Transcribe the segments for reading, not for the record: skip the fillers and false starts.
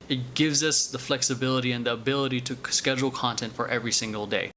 It gives us the flexibility and the ability to schedule content for every single day.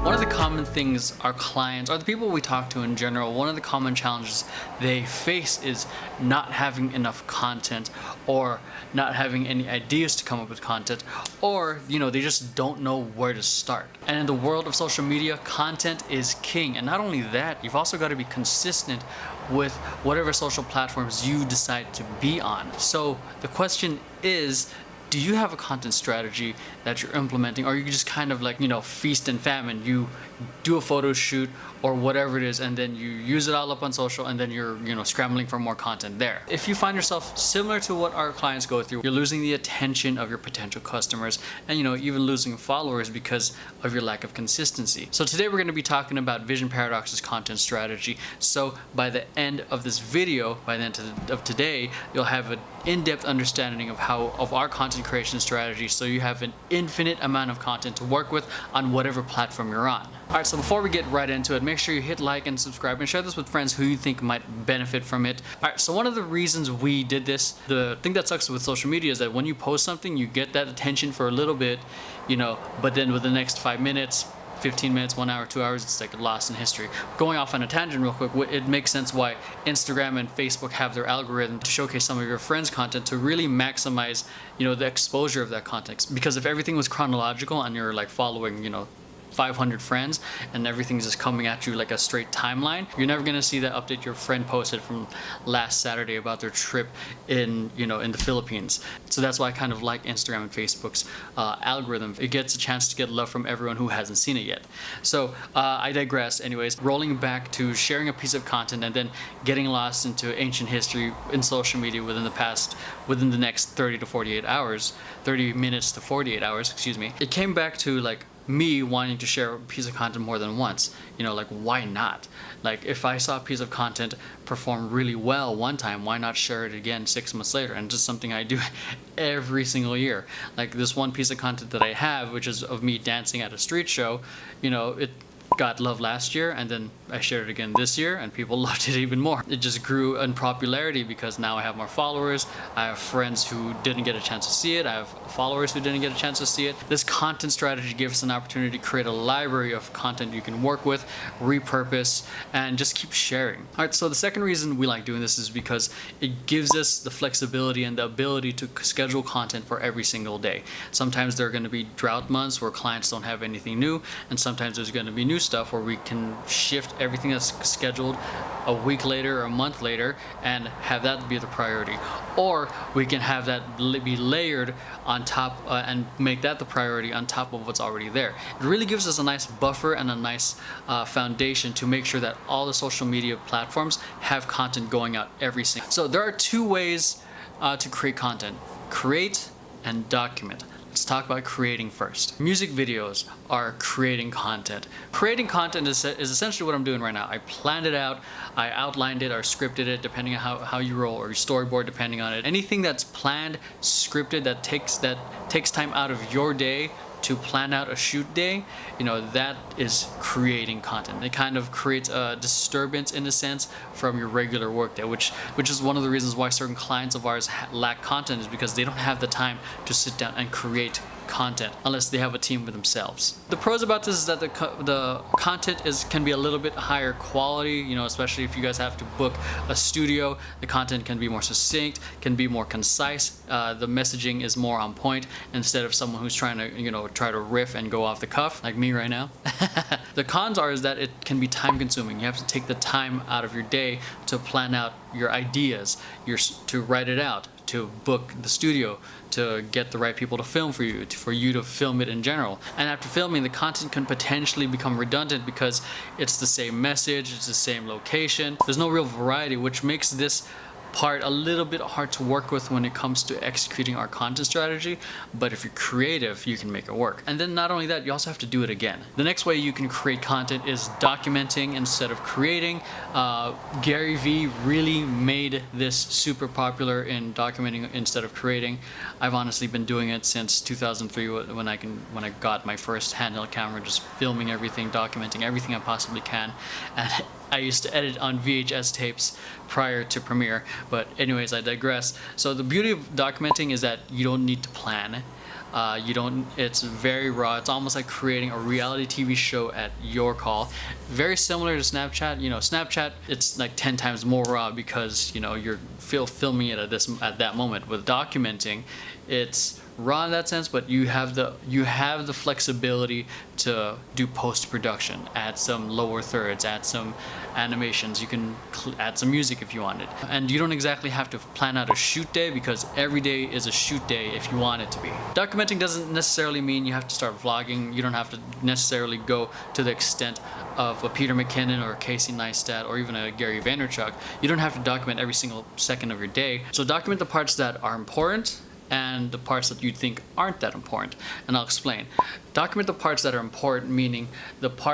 One of the common things our clients, or the people we talk to in general, one of the common challenges they face is not having enough content, or not having any ideas to come up with content, or they just don't know where to start. And in the world of social media, content is king. And not only that, you've also got to be consistent with whatever social platforms you decide to be on. So the question is, do you have a content strategy that you're implementing, or you just kind of like, feast and famine? You do a photo shoot or whatever it is, and then you use it all up on social, and then you're, scrambling for more content there. If you find yourself similar to what our clients go through, you're losing the attention of your potential customers, and even losing followers because of your lack of consistency. So today we're going to be talking about Vision Paradox's content strategy. So by the end of this video, by the end of today, you'll have an in-depth understanding of our content creation strategy, so you have an infinite amount of content to work with on whatever platform you're on. Alright, so before we get right into it, make sure you hit like and subscribe and share this with friends who you think might benefit from it. Alright, so one of the reasons we did this, the thing that sucks with social media is that when you post something, you get that attention for a little bit, but then with the next 5 minutes, 15 minutes, 1 hour, 2 hours, it's like lost in history. Going off on a tangent real quick, it makes sense why Instagram and Facebook have their algorithm to showcase some of your friends' content to really maximize, the exposure of that content. Because if everything was chronological and you're like following, 500 friends and everything's just coming at you like a straight timeline, you're never going to see that update your friend posted from last Saturday about their trip in in the Philippines. So that's why I kind of like Instagram and Facebook's algorithm. It gets a chance to get love from everyone who hasn't seen it yet. So I digress. Anyways, rolling back to sharing a piece of content and then getting lost into ancient history in social media within the next 30 to 48 hours, 30 minutes to 48 hours, excuse me. It came back to like me wanting to share a piece of content more than once. Like, why not? Like, if I saw a piece of content perform really well one time, why not share it again 6 months later? And just something I do every single year. Like this one piece of content that I have, which is of me dancing at a street show, it got love last year, and then I shared it again this year, and people loved it even more. It just grew in popularity because now I have more followers. I have friends who didn't get a chance to see it. I have followers who didn't get a chance to see it. This content strategy gives us an opportunity to create a library of content you can work with, repurpose, and just keep sharing. All right, so the second reason we like doing this is because it gives us the flexibility and the ability to schedule content for every single day. Sometimes there are going to be drought months where clients don't have anything new, and sometimes there's going to be new stuff where we can shift everything that's scheduled a week later or a month later and have that be the priority, or we can have that be layered on top and make that the priority on top of what's already there. It really gives us a nice buffer and a nice foundation to make sure that all the social media platforms have content going out every single. So there are two ways to create content: create and document. Let's talk about creating first. Music videos are creating content. Creating content is essentially what I'm doing right now. I planned it out, I outlined it or scripted it, depending on how you roll, or your storyboard, depending on it. Anything that's planned, scripted, that takes time out of your day to plan out a shoot day, that is creating content. It kind of creates a disturbance in a sense from your regular workday, which is one of the reasons why certain clients of ours lack content, is because they don't have the time to sit down and create content unless they have a team with themselves. The pros about this is that the content can be a little bit higher quality, especially if you guys have to book a studio. The content can be more succinct, can be more concise. The messaging is more on point instead of someone who's trying to try to riff and go off the cuff like me right now. The cons is that it can be time consuming. You have to take the time out of your day to plan out your ideas, to write it out, to book the studio, to get the right people to film for you to film it in general. And after filming, the content can potentially become redundant because it's the same message, it's the same location. There's no real variety, which makes this part a little bit hard to work with when it comes to executing our content strategy. But if you're creative, you can make it work. And then not only that, you also have to do it again. The next way you can create content is documenting instead of creating. Gary Vee really made this super popular in documenting instead of creating. I've honestly been doing it since 2003 when I got my first handheld camera, just filming everything, documenting everything I possibly can, and I used to edit on VHS tapes prior to Premiere. But anyways, I digress. So the beauty of documenting is that you don't need to plan. It's very raw. It's almost like creating a reality TV show at your call. Very similar to Snapchat. Snapchat, it's like 10 times more raw because, you're filming it at that moment. With documenting, it's raw in that sense, but you have the flexibility to do post-production, add some lower thirds, add some animations, you can add some music if you wanted. And you don't exactly have to plan out a shoot day because every day is a shoot day if you want it to be. Documenting doesn't necessarily mean you have to start vlogging. You don't have to necessarily go to the extent of a Peter McKinnon or a Casey Neistat or even a Gary Vaynerchuk. You don't have to document every single second of your day. So document the parts that are important and the parts that you think aren't that important, and I'll explain. Document the parts that are important, meaning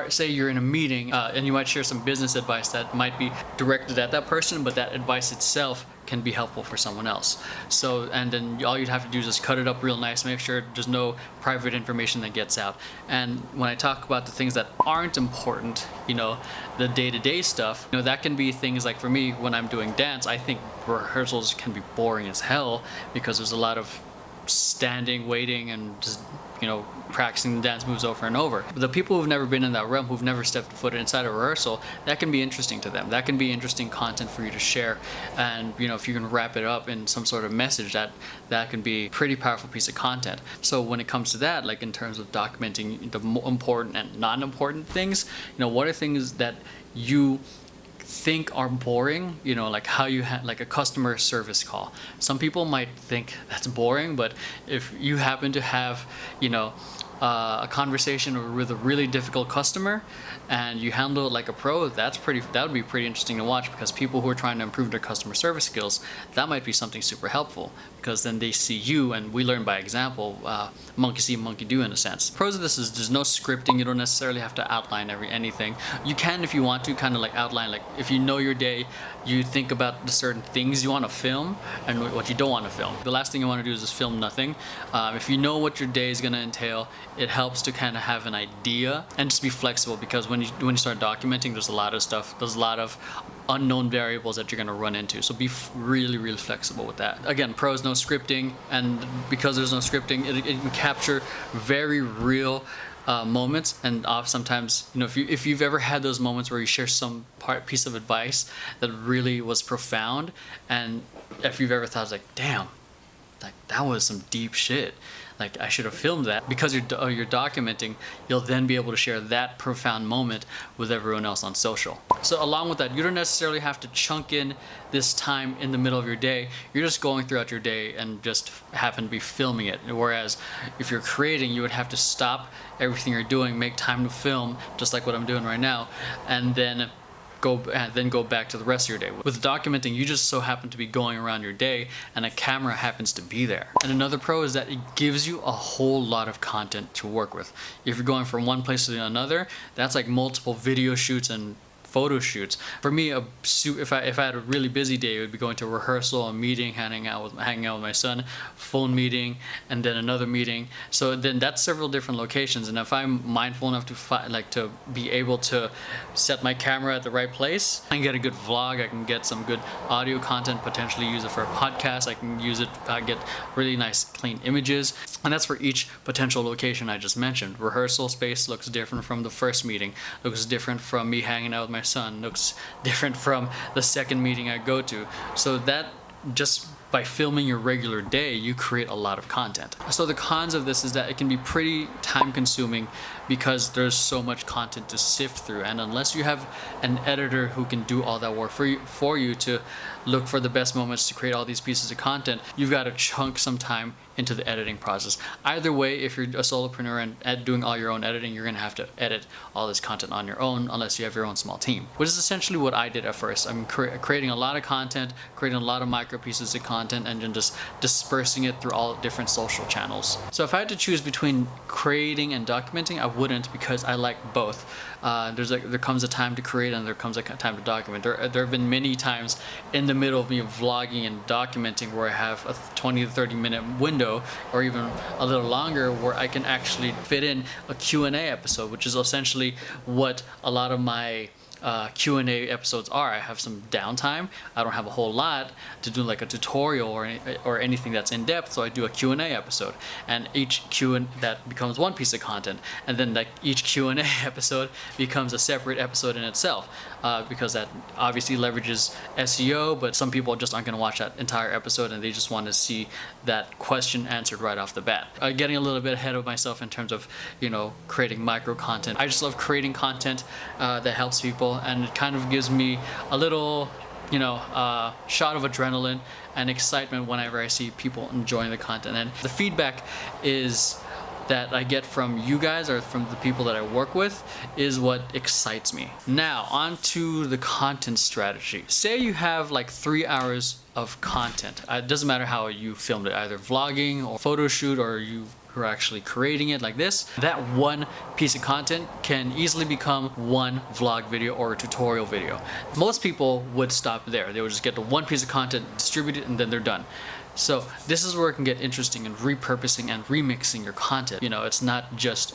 say you're in a meeting and you might share some business advice that might be directed at that person, but that advice itself can be helpful for someone else. And then all you'd have to do is just cut it up real nice, make sure there's no private information that gets out. And when I talk about the things that aren't important, the day-to-day stuff, that can be things like, for me, when I'm doing dance, I think rehearsals can be boring as hell because there's a lot of standing, waiting, and just practicing the dance moves over and over. But the people who've never been in that realm, who've never stepped foot inside a rehearsal, that can be interesting to them. That can be interesting content for you to share. And if you can wrap it up in some sort of message, that can be a pretty powerful piece of content. So when it comes to that, like in terms of documenting the important and non-important things, what are things that you think are boring, like how you like a customer service call. Some people might think that's boring, but if you happen to have a conversation with a really difficult customer and you handle it like a pro, that would be pretty interesting to watch, because people who are trying to improve their customer service skills, that might be something super helpful, because then they see you, and we learn by example. Monkey see, monkey do, in a sense. Pros of this is there's no scripting. You don't necessarily have to outline anything. You can, if you want to, kind of like outline, like if you know your day, you think about the certain things you want to film and what you don't want to film. The last thing you want to do is just film nothing. If you know what your day is going to entail, it helps to kind of have an idea and just be flexible, because when you start documenting, there's a lot of stuff. There's a lot of unknown variables that you're going to run into. So be really, really flexible with that. Again, pros, no scripting, and because there's no scripting, it can capture very real moments. And sometimes, if you've ever had those moments where you share some piece of advice that really was profound, and if you've ever thought, like, damn, like that was some deep shit, like I should have filmed that, because you're documenting, you'll then be able to share that profound moment with everyone else on social. So along with that, you don't necessarily have to chunk in this time in the middle of your day. You're just going throughout your day and just happen to be filming it. Whereas if you're creating, you would have to stop everything you're doing, make time to film, just like what I'm doing right now, and then go back to the rest of your day. With documenting, you just so happen to be going around your day and a camera happens to be there. And another pro is that it gives you a whole lot of content to work with. If you're going from one place to another, that's like multiple video shoots and photo shoots. For me, if I had a really busy day, it would be going to a rehearsal, a meeting, hanging out with my son, phone meeting, and then another meeting. So then that's several different locations. And if I'm mindful enough to be able to set my camera at the right place, I can get a good vlog. I can get some good audio content, potentially use it for a podcast. I can use it, get really nice clean images. And that's for each potential location I just mentioned. Rehearsal space looks different from the first meeting, looks different from me hanging out with my son, looks different from the second meeting I go to. So that, just by filming your regular day, you create a lot of content. So the cons of this is that it can be pretty time consuming because there's so much content to sift through, and unless you have an editor who can do all that work for you to look for the best moments to create all these pieces of content, you've got to chunk some time into the editing process. Either way, if you're a solopreneur and doing all your own editing, you're going to have to edit all this content on your own unless you have your own small team, which is essentially what I did at first. I'm creating a lot of content, creating a lot of micro pieces of content, and then just dispersing it through all different social channels. So if I had to choose between creating and documenting, I wouldn't, because I like both. There comes a time to create and there comes a time to document. There have been many times in the middle of me vlogging and documenting where I have a 20 to 30 minute window, or even a little longer, where I can actually fit in a Q&A episode, which is essentially what a lot of my Q&A episodes are. I have some downtime. I don't have a whole lot to do like a tutorial or anything that's in depth, so I do a Q&A episode, and each Q&A that becomes one piece of content, and then like each Q&A episode becomes a separate episode in itself, because that obviously leverages SEO, but some people just aren't going to watch that entire episode and they just want to see that question answered right off the bat. Getting a little bit ahead of myself in terms of, creating micro content. I just love creating content that helps people, and it kind of gives me a little shot of adrenaline and excitement whenever I see people enjoying the content. And the feedback is that I get from you guys or from the people that I work with is what excites me. Now, on to the content strategy. Say you have like 3 hours of content. It doesn't matter how you filmed it, either vlogging or photo shoot, or you who are actually creating it like this. That one piece of content can easily become one vlog video or a tutorial video. Most people would stop there. They would just get the one piece of content, distribute it, and then they're done. So this is where it can get interesting in repurposing and remixing your content. It's not just,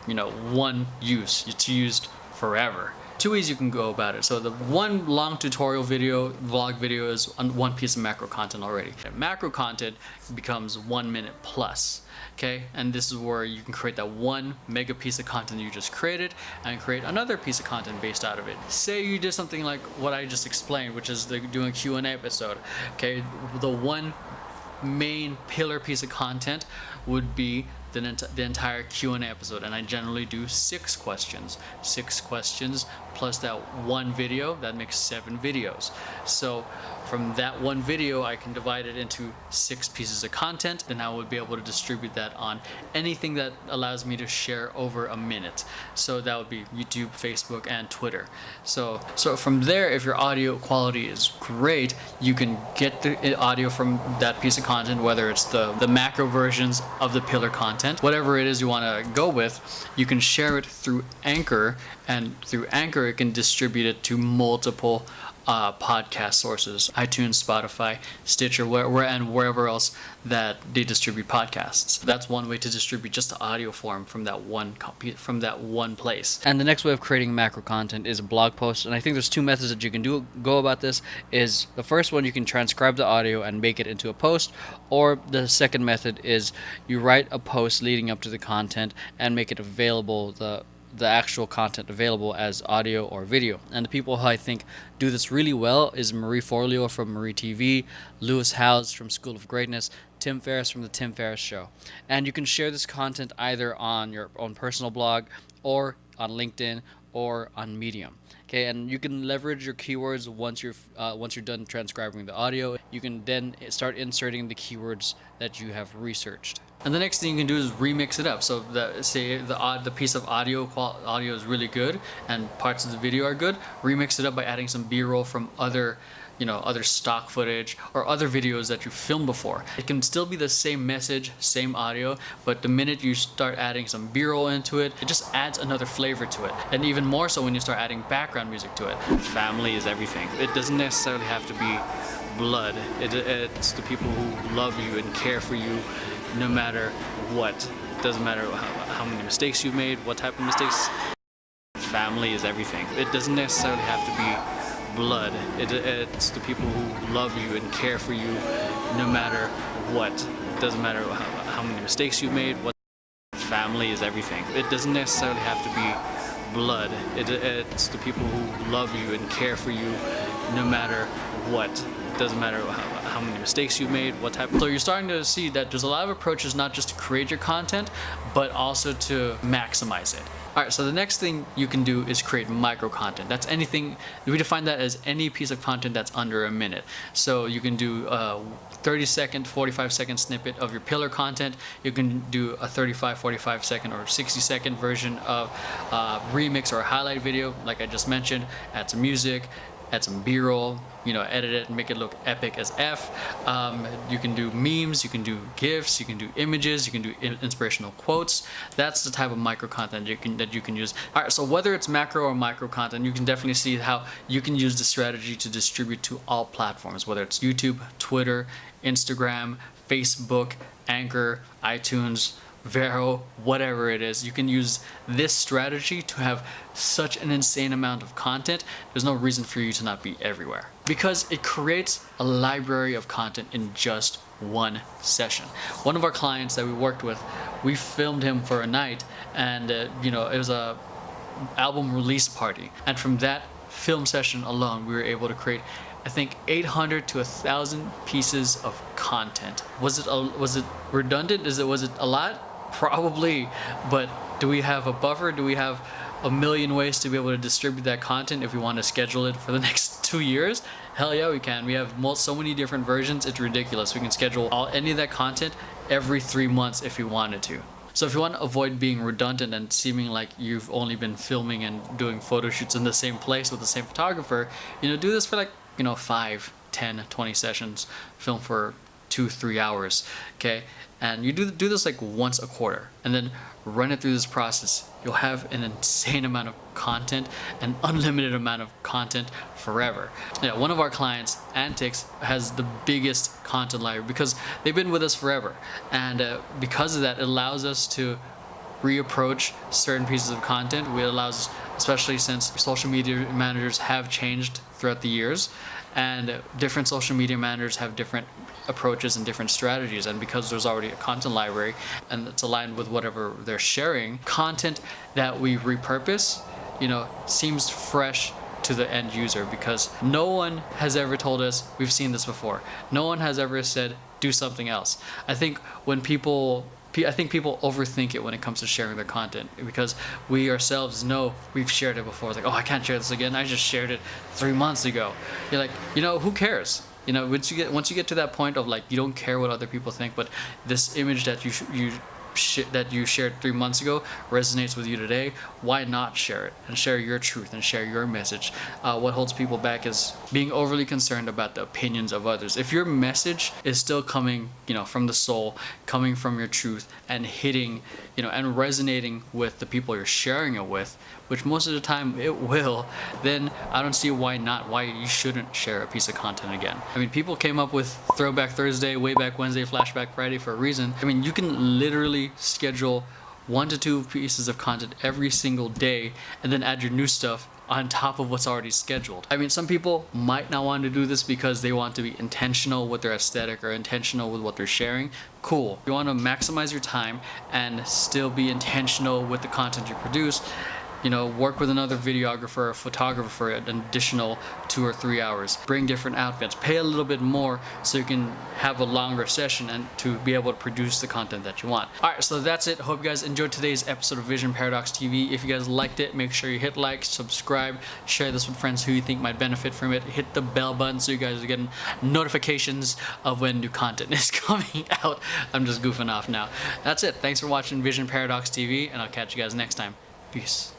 one use. It's used forever. Two ways you can go about it. So the one long tutorial video, vlog video, is one piece of macro content already. Macro content becomes 1 minute plus. Okay, and this is where you can create that one mega piece of content you just created and create another piece of content based out of it. Say you did something like what I just explained, which is doing a Q&A episode. Okay, the one main pillar piece of content would be the entire Q&A episode, and I generally do 6 questions. 6 questions plus that one video, that makes 7 videos. So from that one video, I can divide it into 6 pieces of content, and I would be able to distribute that on anything that allows me to share over a minute. So that would be YouTube, Facebook, and Twitter. So from there, if your audio quality is great, you can get the audio from that piece of content, whether it's the macro versions of the pillar content, whatever it is you want to go with, you can share it through Anchor, and through Anchor it can distribute it to multiple podcast sources: iTunes, Spotify, Stitcher, and wherever else that they distribute podcasts. That's one way to distribute just the audio form from that one place. And the next way of creating macro content is a blog post. And I think there's 2 methods that you can go about this. Is the first one, you can transcribe the audio and make it into a post, or the second method is you write a post leading up to the content and make it available, the actual content available as audio or video. And the people who I think do this really well is Marie Forleo from Marie TV, Lewis Howes from School of Greatness, Tim Ferriss from The Tim Ferriss Show. And you can share this content either on your own personal blog or on LinkedIn or on Medium. Okay, and you can leverage your keywords once you're done transcribing the audio. You can then start inserting the keywords that you have researched. And the next thing you can do is remix it up. So say the piece of audio is really good and parts of the video are good. Remix it up by adding some B-roll from other stock footage or other videos that you filmed before. It can still be the same message, same audio, but the minute you start adding some B-roll into it, it just adds another flavor to it. And even more so when you start adding background music to it. Family is everything. It doesn't necessarily have to be blood. It's the people who love you and care for you no matter what. It doesn't matter how many mistakes you've made, what type of mistakes. Family is everything. It doesn't necessarily have to be blood. It's the people who love you and care for you no matter what. It doesn't matter how many mistakes you've made. What family is everything. It doesn't necessarily have to be blood. It's the people who love you and care for you no matter what. It doesn't matter how many mistakes you've made, what type. So you're starting to see that there's a lot of approaches not just to create your content, but also to maximize it. Alright, so the next thing you can do is create micro content. That's anything, we define that as any piece of content that's under a minute. So you can do a 30-second, 45-second snippet of your pillar content. You can do a 35, 45-second, or 60-second version of remix or a highlight video, like I just mentioned. Add some music, add some B-roll, edit it and make it look epic as F. You can do memes, you can do GIFs, you can do images, you can do inspirational quotes. That's the type of micro content that you can use. All right, so whether it's macro or micro content, you can definitely see how you can use the strategy to distribute to all platforms, whether it's YouTube, Twitter, Instagram, Facebook, Anchor, iTunes, Vero, whatever it is. You can use this strategy to have such an insane amount of content. There's no reason for you to not be everywhere, because it creates a library of content in just one session. One of our clients that we worked with, we filmed him for a night, and it was a album release party, and from that film session alone we were able to create, I think, 800 to 1,000 pieces of content. Was it redundant? Was it a lot? Probably, but do we have a buffer? Do we have a million ways to be able to distribute that content if we want to schedule it for the next 2 years? Hell yeah, we can. We have so many different versions, it's ridiculous. We can schedule any of that content every 3 months if we wanted to. So if you want to avoid being redundant and seeming like you've only been filming and doing photo shoots in the same place with the same photographer, do this for like 5, 10, 20 sessions, film for 2-3 hours, okay? And you do this like once a quarter, and then run it through this process. You'll have an insane amount of content, an unlimited amount of content forever. Yeah, one of our clients, Antics, has the biggest content library because they've been with us forever, and because of that, it allows us to reapproach certain pieces of content. It allows, especially since social media managers have changed throughout the years, and different social media managers have different approaches and different strategies, and because there's already a content library and it's aligned with whatever they're sharing, content that we repurpose seems fresh to the end user, because no one has ever told us, we've seen this before, no one has ever said do something else. I think people overthink it when it comes to sharing their content, because we ourselves know we've shared it before. It's like, oh, I can't share this again, I just shared it 3 months ago. You're like, who cares? Once you get to that point of like, you don't care what other people think, but this image that you shared 3 months ago resonates with you today, why not share it and share your truth and share your message? What holds people back is being overly concerned about the opinions of others. If your message is still coming from the soul, coming from your truth, and hitting and resonating with the people you're sharing it with, which most of the time it will, then I don't see why you shouldn't share a piece of content again. I mean, people came up with Throwback Thursday, Way Back Wednesday, Flashback Friday for a reason. I mean, you can literally schedule 1 to 2 pieces of content every single day and then add your new stuff on top of what's already scheduled. I mean, some people might not want to do this because they want to be intentional with their aesthetic or intentional with what they're sharing. Cool. If you want to maximize your time and still be intentional with the content you produce, work with another videographer or photographer at an additional 2 or 3 hours. Bring different outfits. Pay a little bit more so you can have a longer session and to be able to produce the content that you want. Alright, so that's it. Hope you guys enjoyed today's episode of Vision Paradox TV. If you guys liked it, make sure you hit like, subscribe, share this with friends who you think might benefit from it. Hit the bell button so you guys are getting notifications of when new content is coming out. I'm just goofing off now. That's it. Thanks for watching Vision Paradox TV, and I'll catch you guys next time. Peace.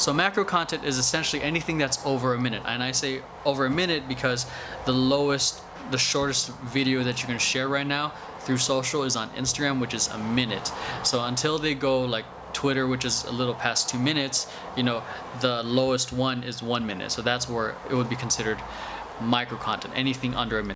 So macro content is essentially anything that's over a minute, and I say over a minute because the shortest video that you can share right now through social is on Instagram, which is a minute. So until they go like Twitter, which is a little past 2 minutes, the lowest one is 1 minute. So that's where it would be considered micro content, anything under a minute.